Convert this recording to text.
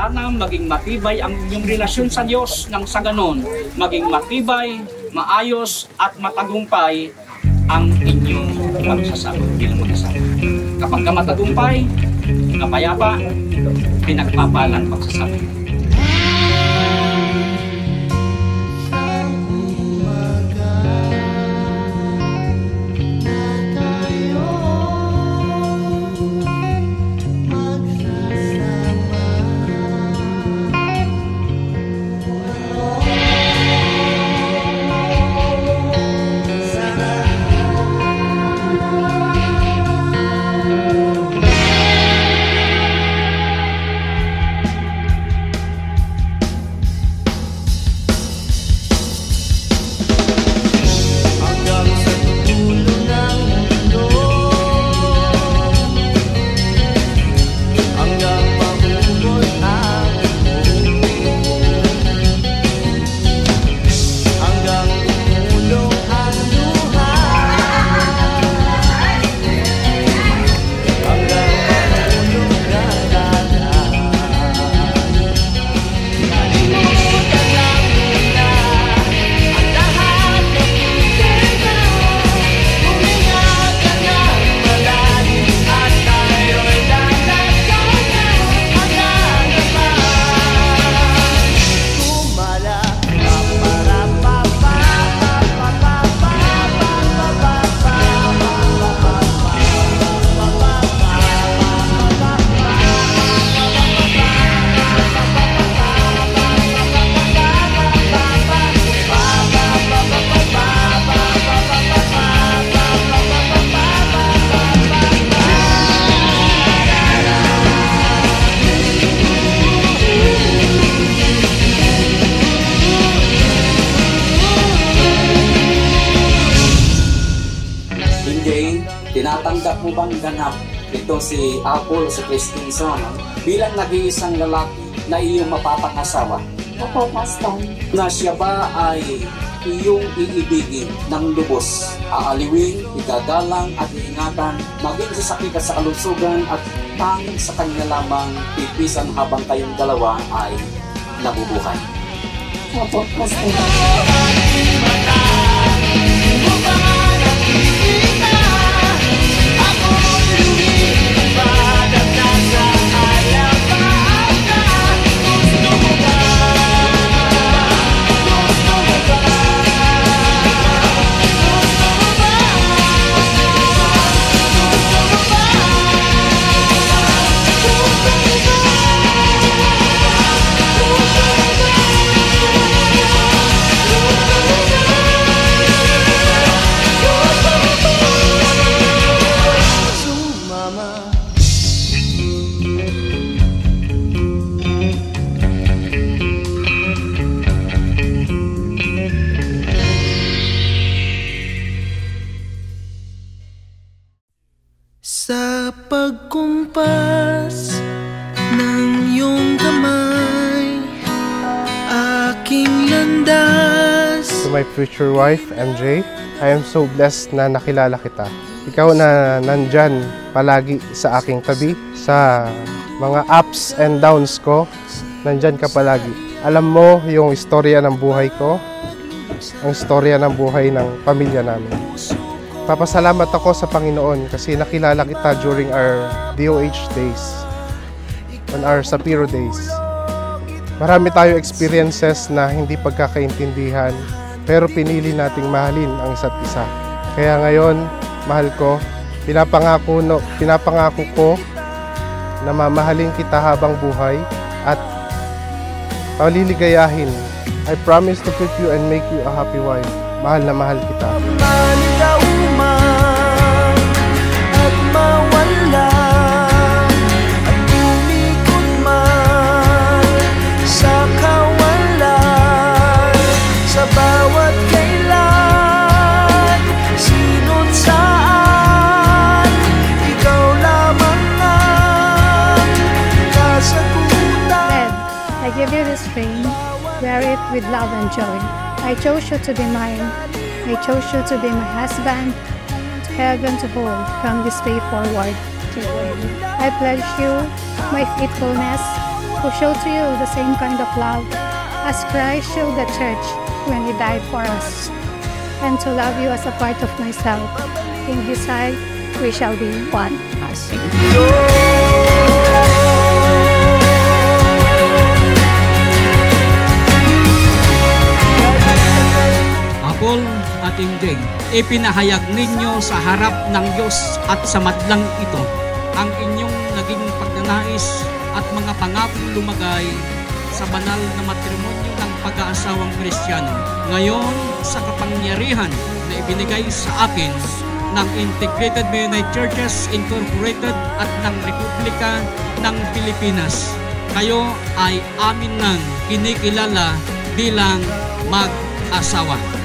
sana maging matibay ang inyong relasyon sa Diyos nang sa ganon, maging matibay, maayos at matagumpay ang inyong pagsasama bilang mag-asawa. Kapag ka matagumpay, kapayapa, pinagpapalang pagsasama. Tinatanggap mo bang ganap ito si Apple, si Christensen bilang nag-iisang lalaki na iyong mapapangasawa? Opo, Pastor. Na siya ba ay iyong iibigin ng lubos, aaliwin, igagalang at iingatan, maging sa sakit at sa kalusugan at tanging sa kanya lamang pipisan habang kayong dalawa ay nabubuhay? Opo, Pastor. Sa pagkumpas ng iyong kamay, aking landas. To my future wife, MJ, I am so blessed na nakilala kita. Ikaw na nandyan palagi sa aking tabi. Sa mga ups and downs ko, nandyan ka palagi. Alam mo yung istorya ng buhay ko, ang istorya ng buhay ng pamilya namin. Papasalamat ako sa Panginoon kasi nakilala kita during our DOH days, on our Sapiro days. Marami tayo experiences na hindi pagkakaintindihan, pero pinili nating mahalin ang isa't isa. Kaya ngayon, mahal ko, pinapangako ko na mamahalin kita habang buhay at paliligayahin. I promise to put you and make you a happy wife. Mahal na mahal kita. I give you this ring, wear it with love and joy. I chose you to be mine. I chose you to be my husband, heaven to hold from this day forward to you. I pledge you my faithfulness, who showed to you the same kind of love as Christ showed the church when He died for us, and to love you as a part of myself. In His sight, we shall be one. Apol at MJ, ipinahayag ninyo sa harap ng Diyos at sa madlang ito ang inyong naging pagnanais at mga pangakong lumagay sa banal na matrimonyo ng pag-aasawang Kristiyano. Ngayon, sa kapangyarihan na ibinigay sa akin ng Integrated Mennonite Churches Incorporated at ng Republika ng Pilipinas, kayo ay amin nang kinikilala bilang mag-asawa.